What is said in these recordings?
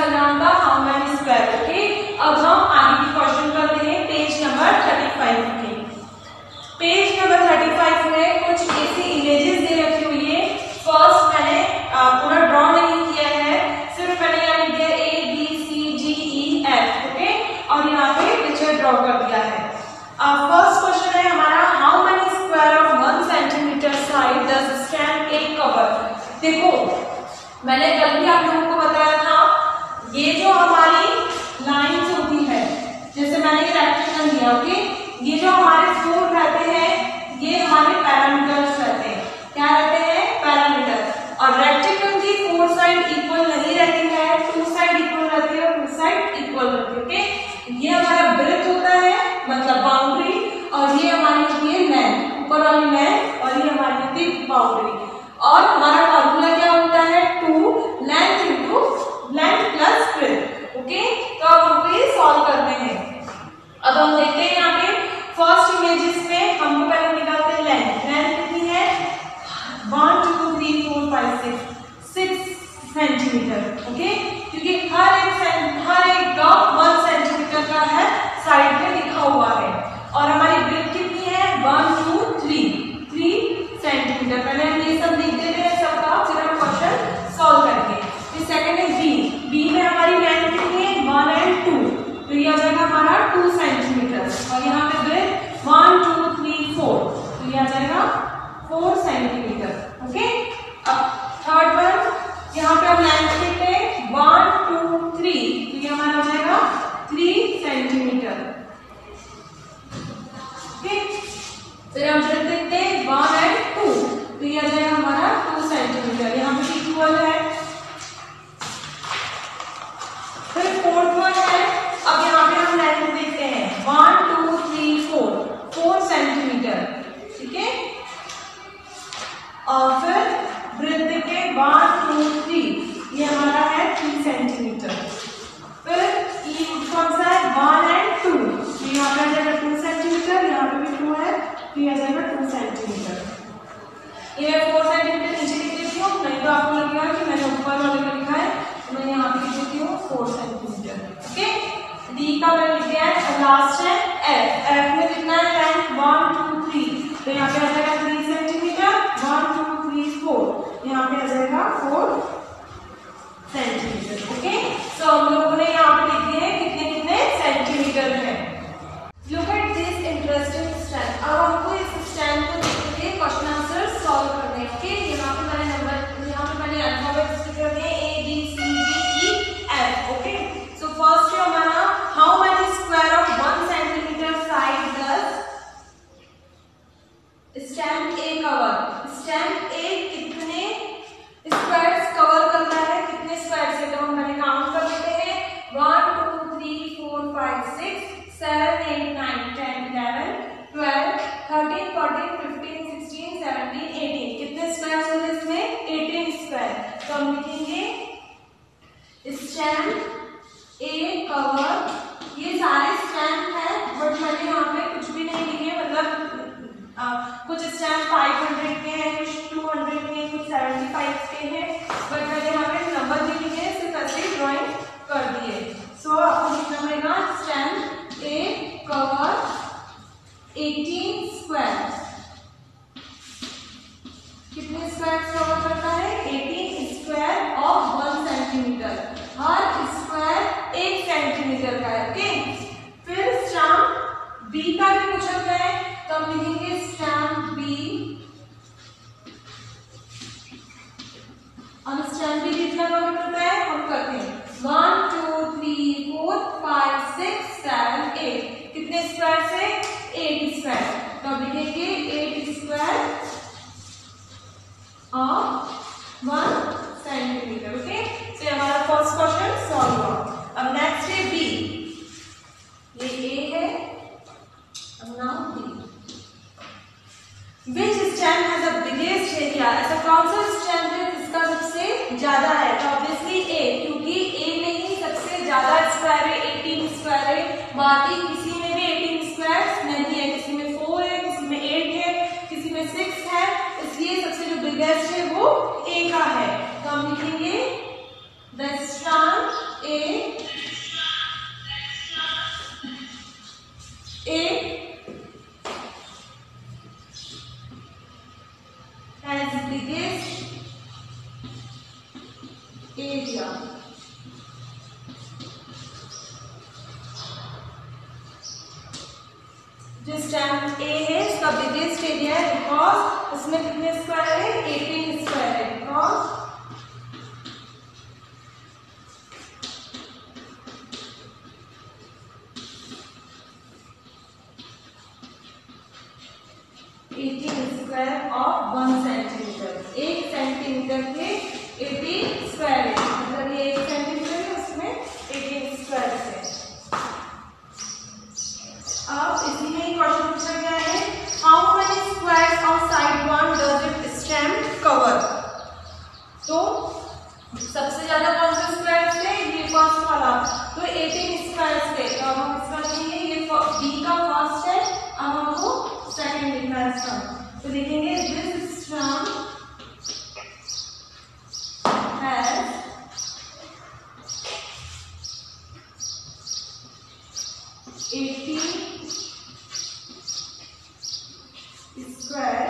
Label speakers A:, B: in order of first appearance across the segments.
A: around the how many square. Okay, अब हम आगे की क्वेश्चन करते हैं पेज नंबर 35 के। पेज नंबर 35 में कुछ ऐसी इमेजेस दे रखी हुई है। फर्स्ट मैंने पूरा ड्रॉ नहीं किया है, सिर्फ मैंने यहाँ लिख दिया A B C D E F। Okay, और यहाँ पे पिक्चर ड्रॉ कर दिया है। फर्स्ट क्वेश्चन है हमारा, how many square of 1 centimetre side does stamp A cover. देखो मैंने कल भी आप लोगों को बताया था, ये जो हमारी लाइंस होती है, जैसे मैंने ये रेक्टेंगल दिया। ओके, ये जो हमारे फोर रहते हैं ये हमारे पैरामीटर्स रहते हैं। क्या रहते हैं? पैरामीटर। और रेक्टेंगल की फोर साइड इक्वल नहीं रहती है, टू साइड इक्वल रहती है और टू साइड इक्वल रहती है। ओके, ये हमारा ब्रेथ होता है, मतलब बाउंड्री, और ये हमारी होती है लेंथ, ऊपर वाली लेंथ, और ये हमारी होती है बाउंड्री। और हमारा फॉर्मूला क्या होता है? 2 length into length plus breadth. Okay, तो अब हमको ये सॉल्व करते हैं। अब हम देखते हैं यहाँ पे फर्स्ट इमेजेस में हमको पहले निकालते हैं लेंथ। लेंथ कितनी है? 1 2 3 4 5 6 सेंटीमीटर। ओके, क्योंकि हर एक डॉट 1 सेंटीमीटर का है, साइड पे लिखा हुआ है। और हमारी ब्रेथ कितनी है? 1 2 3 सेंटीमीटर। पहले हम ये सब लिख देते हैं सबका, फिर हम क्वेश्चन सॉल्व करेंगे। फिर सेकंड है बी में हमारी लेंथ कितनी है? 1 और 2, तो ये आ जाएगा हमारा 2 सेंटीमीटर। और यहाँ पे ब्रेथ 1 2 3 4, तो ये आ जाएगा 4 सेंटीमीटर। ओके, अब थर्ड वन, यहाँ पे हम लेंथ लिखते हैं 1 2 3, तो ये हमारा हो जाएगा 3 सेंटीमीटर। ओके, फिर हम ब्रेथ देखते हैं 1 और 2, तो ये आ जाएगा हमारा 2 सेंटीमीटर। यहाँ पे इक्वल है। फिर फोर्थ वन है, अब यहाँ पे हम लेंथ देखते हैं 1 2 3 4 सेंटीमीटर। ठीक है, और फिर ब्रेथ देखते हैं 1 2 3, ये हमारा है 3 सेंटीमीटर। फिर कौन सा है? 1 और 2, तो यहाँ पे आ जाएगा 2 सेंटीमीटर, यहाँ पे भी 2 है, तो ये आ जाएगा 2 सेंटीमीटर। ये 4 सेंटीमीटर नीचे लिख देती हूँ, नहीं तो आपको लगेगा कि मैंने ऊपर वाले में लिखा है, तो मैं यहाँ पे लिख देती हूँ 4 सेंटीमीटर। ओके, डी का मैंने लिख दिया है। लास्ट है एफ। एफ में कितना है? लेंथ 1 2 3, तो यहाँ पे आ जाएगा 3 सेंटीमीटर। 1 2 3 4, यहाँ पे आ जाएगा 4 सेंटीमीटर। ओके, तो हम लोगों ने यहाँ पे लिख दिए कितने कितने सेंटीमीटर है। Look at this interesting stamp. अब हमको इस स्टैम्प को देख के क्वेश्चन आंसर सॉल्व करने हैं। ओके, यहाँ पे मैंने नंबर, यहाँ पे मैंने अल्फाबेट्स लिखे हुए हैं A B C D E F। Okay, so first है हमारा, how many square of 1 centimetre side does stamp A cover. Stamp A कितने स्क्वायर्स कवर करता है? कितने स्क्वायर से? तो हम पहले काउंट कर लेते हैं 1 2 3 4 5 6 7 8 9 10 11 12 13 14 15 16 17 18। कितने स्क्वायर्स होते हैं इसमें? 18 स्क्वायर। तो हम लिखेंगे स्टैम्प ए कवर। ये सारे स्टैम्प हैं, बट मैंने यहाँ पे कुछ भी नहीं लिखे, मतलब कुछ स्टैम्प 500 के हैं, कुछ 200 के हैं, कुछ 75 के हैं, बट मैंने यहाँ पे नंबर भी लिखे, सिर्फ ऐसे ड्राइंग कर दिए। सो आपको लिखना पड़ेगा स्टैम्प ए कवर 18 स्क्वायर। कितने स्क्वायर कवर करता है? 18 square of 1 centimetre. Her square 1 centimetre का है। ओके, फिर स्टैम्प बी का भी पूछा गया है, तो हम लिखेंगे स्टैम्प बी। और स्टैम्प बी कितना कवर करता है? हम करते हैं 1 2 3 4 5 6 7 8। कितने स्क्वायर से? 8 स्क्वायर। तो अब लिखेंगे 8 स्क्वायर ऑफ 1 सेंटीमीटर। ओके, तो हमारा फर्स्ट क्वेश्चन सॉल्व हुआ। अब नेक्स्ट है बी। ये ए है, अब now B. has biggest area. जो स्टैम्प ए है इसका बिगेस्ट एरिया है बिकॉज उसमें कितने स्क्वायर है 18 स्क्वायर है because square of 1 centimetre 1 centimetre के 18 स्क्वायर है मतलब ये 1 सेंटीमीटर है उसमें 18 स्क्वायर है। अब इसी में क्वेश्चन पूछा गया है how many squares on side 1 does it stamp cover. तो सबसे ज्यादा कौन से स्क्वायर्स थे ये फर्स्ट वाला तो 18 स्क्वायर्स थे। तो अब हम इसका लिखेंगे ये बी का फर्स्ट है अब हमको सेकंड लिखना है इसका तो लिखेंगे this stamp has 18 square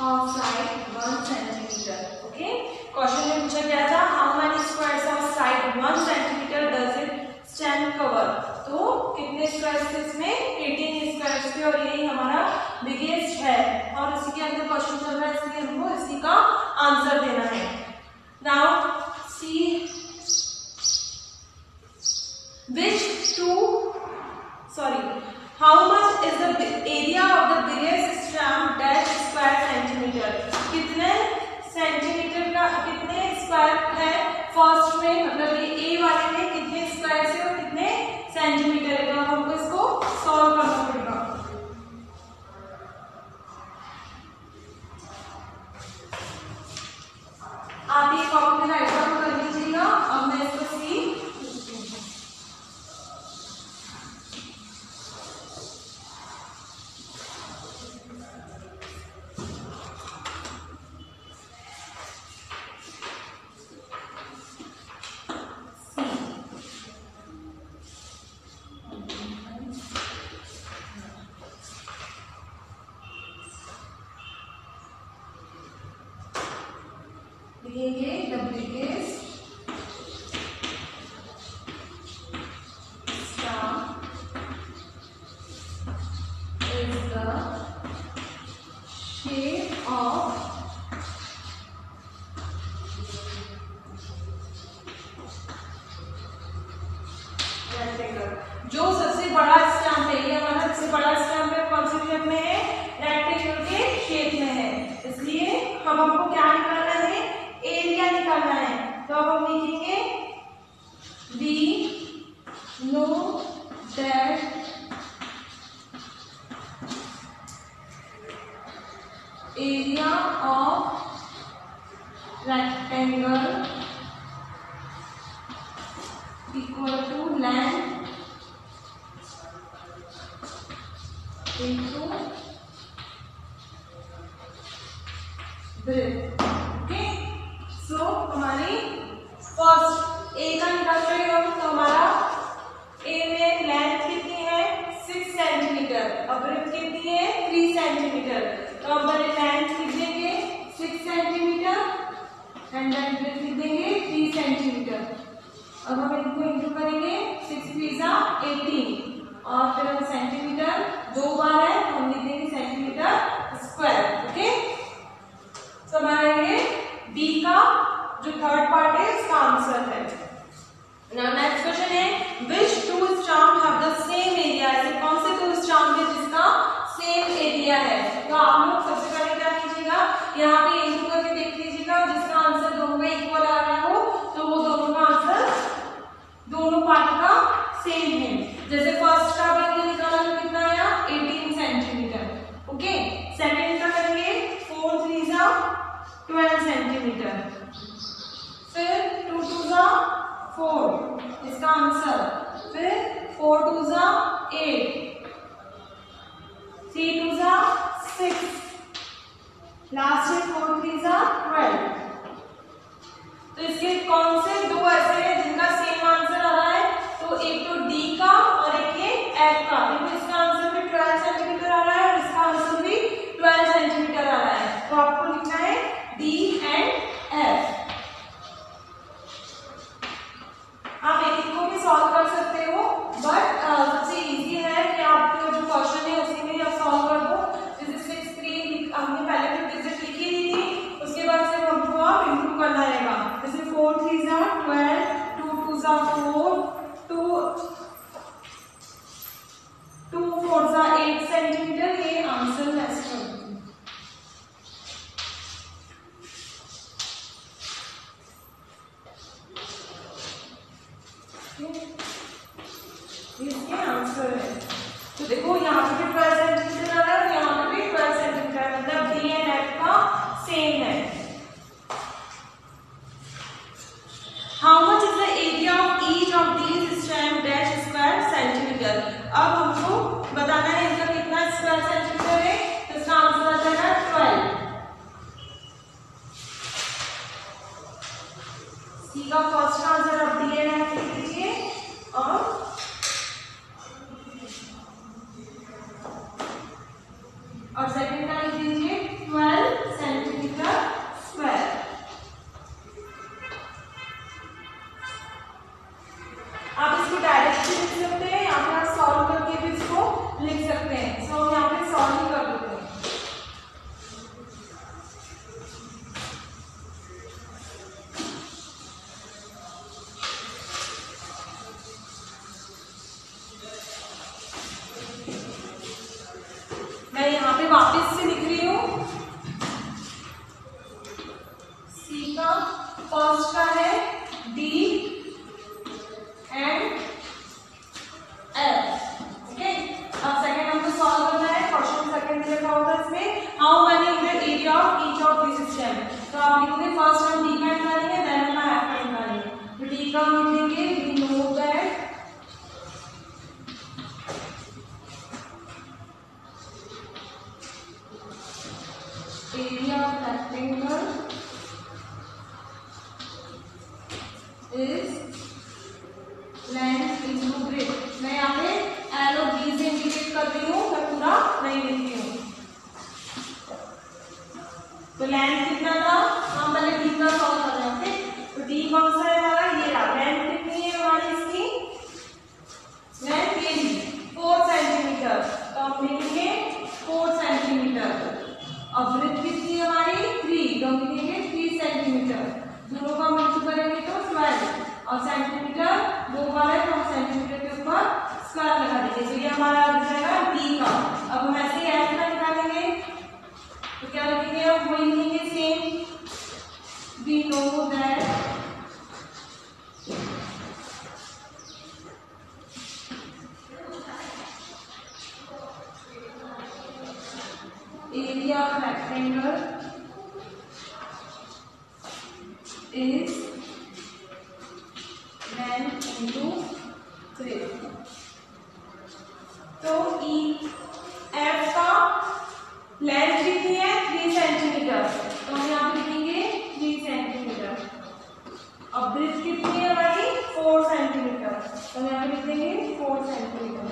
A: of side 1 centimetre. Okay question में पूछा गया था how many squares of side 1 centimetre does it stamp cover. तो कितने स्क्वायर्स थे इसमें 18 स्क्वायर्स थे और यही हमारा बिगेस्ट है और इसी के अंदर क्वेश्चन चल रहा है इसलिए हमको इसी का आंसर देना है। Now see how much is the area of the biggest stamp dash square centimetre. कितने सेंटीमीटर का कितने स्क्वायर है फर्स्ट में मतलब ये ए वाले में कितने स्क्वायर है और कितने सेंटीमीटर है। तो हमको इसको सॉल्व करना पड़ेगा। आप ये कॉपी में राइट डाउन कर लीजिएगा। अब मैं इसको सी लिखेंगे the biggest stamp is the shape of rectangle. जो सबसे बड़ा स्टैम्प है ये हमारा सबसे बड़ा स्टैम्प है कौन से शेप में है रेक्टेंगल के शेप में है इसलिए हम हमको क्या निकालना है एरिया निकालना है। तो अब हम लिखेंगे we know that area of rectangle equal to length into breadth. Okay so हमारी फर्स्ट ए का निकाल रहे हम तो हमारा ए में लेंथ कितनी है 6 सेंटीमीटर और ब्रेथ कितनी है 3 सेंटीमीटर। तो हम पहले लेंथ लिख देंगे 6 सेंटीमीटर एंड देन ब्रेथ लिख देंगे 3 सेंटीमीटर। अब हम इनको इंटू करेंगे 6 3 18 और फिर हम सेंटीमीटर 2 बार है तो हम लिख देंगे सेंटीमीटर स्क्वायर। ओके तो हमारा ये बी का जो थर्ड पार्ट है इसका आंसर है। नाउ नेक्स्ट क्वेश्चन है which two stamp have the same area. ऐसे कौन से दो स्टैम्प है जिसका सेम एरिया है। तो आप लोग सबसे पहले क्या कीजिएगा यहाँ पे इंटू करके देख लीजिएगा जिसका आंसर दोनों में इक्वल आ रहा हो तो वो दोनों का आंसर दोनों पार्ट का सेम है। जैसे फर्स्ट का बिंदु निकाला तो कितना आया 18 सेंटीमीटर। ओके सेकंड का करेंगे 4 3 12 सेंटीमीटर फिर 2 2 4 इसका आंसर फिर 4 2 8 3 2 6 लास्ट है 4 3 12। तो इसके कौन से दो ऐसे हैं जिनका सेम आंसर आ रहा है? तो एक तो डी का और एक ये एफ का। देखो इसका आंसर भी 12 सेंटीमीटर आ रहा है और इसका आंसर भी 12 सेंटीमीटर आ रहा है। तो आपको लिखना है डी एंड एफ। आप एक को भी सॉल्व कर सकते हो, बट सबसे इजी है कि आपका जो क्वेश्चन है उसी में आप सॉल्व कर दो। जैसे 6 3 हमने पहले तो डिजिट लिखी दी थी, उसके बाद से हमको आप इंटू करना रहेगा। जैसे 4 3 12, 2 2 4, 2 4 8 सेंटीमीटर। ये आंसर मैच कर दो। इसके आंसर है। तो देखो यहाँ पे भी 12 सेंटीमीटर आ रहा है और यहाँ पे भी 12 सेंटीमीटर, मतलब डी एंड एफ का सेम है। How much is the area of each of these strand dash square centimetre. अब हमको बताना है इनका कितना स्क्वायर सेंटीमीटर है। तो इसका आंसर आ जाएगा 12। सी का फर्स्ट आंसर अब डी एंड एफ लिख दीजिए और सेकंड का लिख दीजिए 12 सेंटीमीटर स्क्वायर। आप इसको डायरेक्ट भी लिख सकते हैं या फिर सॉल्व करके भी इसको लिख सकते हैं। सो हम यहाँ पे सॉल्व ही कर देते हैं। मैं यहाँ पे वापस से लिख रही हूँ। सी का फर्स्ट का है डी एंड एफ। ओके, अब सेकंड हमको सॉल्व करना है। क्वेश्चन सेकंड में लिखा होगा इसमें how many in the area of each of this stem. तो आप लिखोगे फर्स्ट हम डी का निकालेंगे, देन हम एफ का निकालेंगे। तो डी का हम लिखेंगे we know that area of rectangle is length into breadth। मैं यहाँ पे एरो बी से इंडिकेट कर रही हूँ, मैं पूरा नहीं लिख रही हूँ। तो लेंथ कितना था, हम पहले डी का सॉल्व कर रहे हैं। तो डी कौन सा है हमारा, ये रहा। लेंथ कितनी है हमारी इसकी, लेंथ ये 4 सेंटीमीटर। तो हम लिखेंगे 4 सेंटीमीटर। अब ब्रेथ कितनी है हमारी 3, तो हम लिखेंगे 3 सेंटीमीटर। दोनों का मल्टीप्लाई करेंगे तो 12 और सेंटीमीटर 2 बार है तो हम सेंटीमीटर के ऊपर स्क्वायर लगा देंगे। तो ये हमारा आ जाएगा डी का। अब हम ऐसे एफ का निकालेंगे तो क्या लिखेंगे, अब वही लिखेंगे same. We know that area of rectangle is length into breadth। तो ई एफ का लेंथ कितनी है 3 सेंटीमीटर, तो हम यहाँ पे लिखेंगे 3 सेंटीमीटर। अब ब्रेथ कितनी है हमारी 4 सेंटीमीटर, तो हम यहाँ पे लिखेंगे 4 सेंटीमीटर।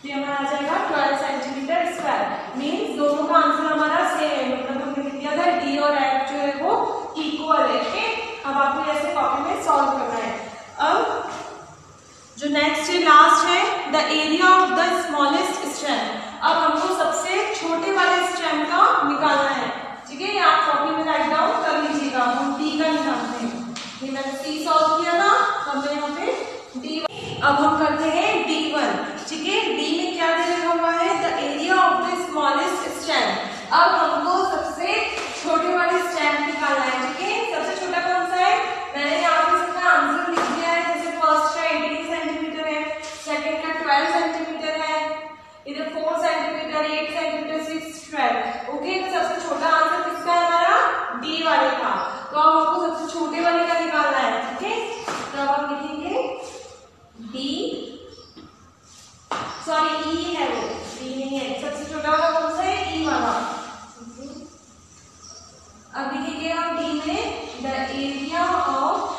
A: ये हमारा आ जाएगा 12 सेंटीमीटर स्क्वायर। मीन्स दोनों का आंसर हमारा सेम है, मतलब हमने लिख दिया था डी और एफ जो है वो इक्वल है। अब आपको ऐसे कॉपी में सॉल्व करना है। अब जो नेक्स्ट है लास्ट है the area of the smallest strand. अब हमको सबसे छोटे वाले स्ट्रैंड का निकालना है। ठीक है, आप कॉपी में राइट डाउन कर लीजिएगा। हम डी का निकालते हैं। ये मैंने सी सॉल्व किया था, अब मैं यहाँ पे डी। अब हम करते हैं D1। ठीक है, डी में क्या दे रखा हुआ है, the area of the smallest strand. अब हमको सबसे छोटे वाले स्ट्रैंड निकालना है। ठीक है, सबसे छोटा कौन सा है, मैंने यहाँ पे इसका आंसर लिख दिया है। जैसे फर्स्ट का 18 सेंटीमीटर है, सेकंड का 12 सेंटीमीटर है, इधर 4 सेंटीमीटर, 8 सेंटीमीटर, 6 12। ओके, तो सबसे छोटा आंसर किसका है हमारा, डी वाले का। तो अब हमको सबसे छोटे वाले का निकालना है। ठीक है, तो अब हम लिखेंगे डी गया डी में the area of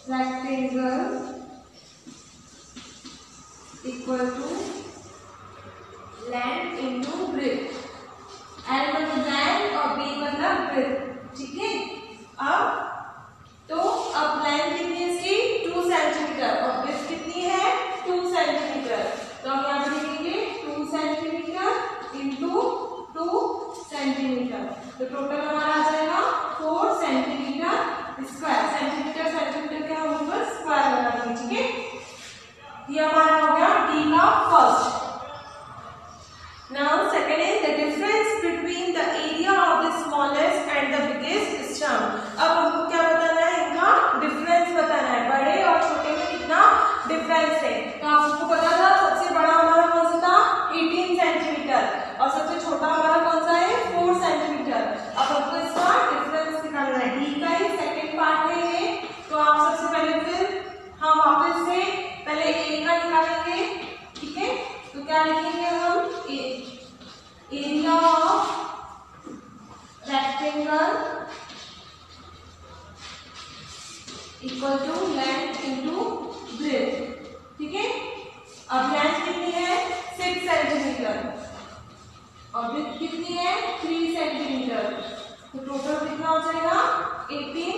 A: rectangle equal to length into breadth. L मतलब length और B मतलब breadth. ठीक है, अब लेंथ कितनी है इसकी 2 सेंटीमीटर और ब्रेथ कितनी है 2 सेंटीमीटर. तो हम यहाँ पे लिखेंगे 2 सेंटीमीटर इंटू 2 सेंटीमीटर. तो टोटल हमारा आ जाएगा 4 सेंटीमीटर स्क्वायर. सेंटीमीटर के हम ऊपर स्क्वायर लगा देंगे. ठीक है, ये हमारा हो गया डी का first. Now second is the difference between the area of the smallest and the biggest stump. अब हमको क्या बताना है, इनका डिफरेंस बताना है. बड़े और छोटे में कितना डिफरेंस है. तो आपको पता था सबसे बड़ा हमारा कौन सा था 18 सेंटीमीटर और सबसे छोटा हमारा कौन सा है 4 सेंटीमीटर. अब हमको इसका डिफरेंस निकालना है. डी का ही सेकंड पार्ट है ये. तो आप सबसे पहले फिर हम वापस से पहले ए का निकालेंगे. ठीक है, तो क्या लिखेंगे हम area of rectangle equal to length into breadth. ठीक है, अब लेंथ कितनी है 6 सेंटीमीटर और ब्रेथ कितनी है 3 सेंटीमीटर. तो टोटल कितना हो जाएगा 18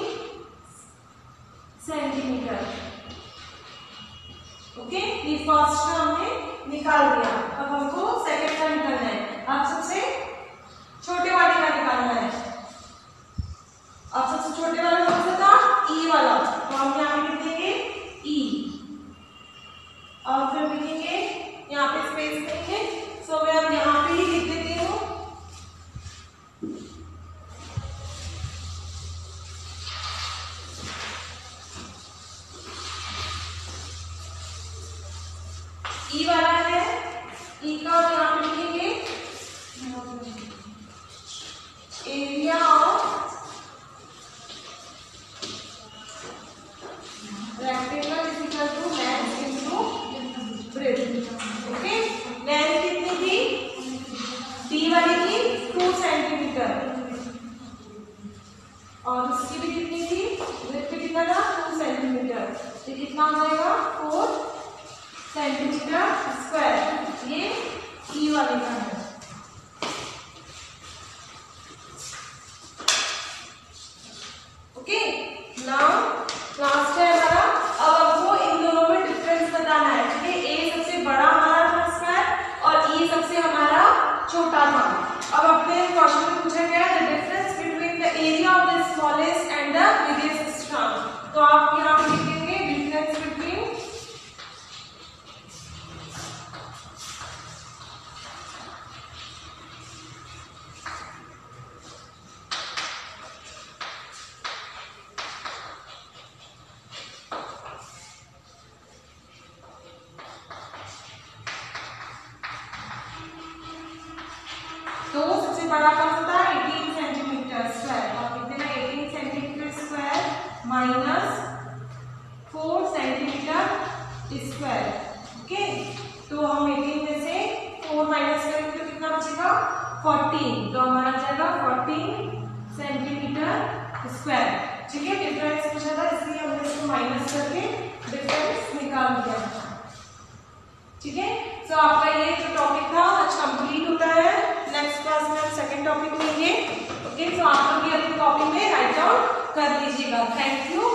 A: सेंटीमीटर. ओके, ये फर्स्ट का हमने निकाल दिया. अब हमको सेकंड का निकालना है. अब सबसे छोटे वाले का निकालना है. अब सबसे छोटे वाला कौन सा था ई वाला. तो हम यहाँ पे लिख देंगे ई और फिर लिखेंगे यहाँ पे स्पेस देंगे. सो मैं अब यहाँ पे ही लिख देती हूँ ई वाला है. ई का और यहाँ पे लिखेंगे area of rectangle is equal to length into breadth. Okay, length कितनी थी डी वाली की 2 सेंटीमीटर और उसकी भी कितनी थी ब्रेथ पे कितना था 2 सेंटीमीटर. तो कितना हो जाएगा 4 सेंटीमीटर स्क्वायर. ये ई वाले का है. ओके, नाउ लास्ट है हमारा. अब हमको इन दोनों में डिफरेंस बताना है. ठीक है, ए सबसे बड़ा हमारा था स्क्वायर और ई सबसे हमारा छोटा था. अब अपने क्वेश्चन में पूछा गया the difference between the area of the smallest and the biggest stump. तो आप यहाँ पे लिखेंगे डिफरेंस बिटवीन तो सबसे बड़ा कौन सा था 18 सेंटीमीटर स्क्वायर. और कितना 18 centimetre square minus 4 centimetre square. Okay, तो हम 18 में से 4 माइनस करेंगे तो कितना बचेगा 14. तो हमारा जाएगा 14 सेंटीमीटर स्क्वायर. ठीक है, डिफरेंस पूछा था इसलिए हमने इसको माइनस करके डिफरेंस निकाल दिया. ठीक है, तो आपका ये जो टॉपिक था आज कंप्लीट होता है. नेक्स्ट क्लास में हम सेकंड टॉपिक लेंगे. ओके, तो आप लोग ये अपनी कॉपी में राइट डाउन कर लीजिएगा. Thank you.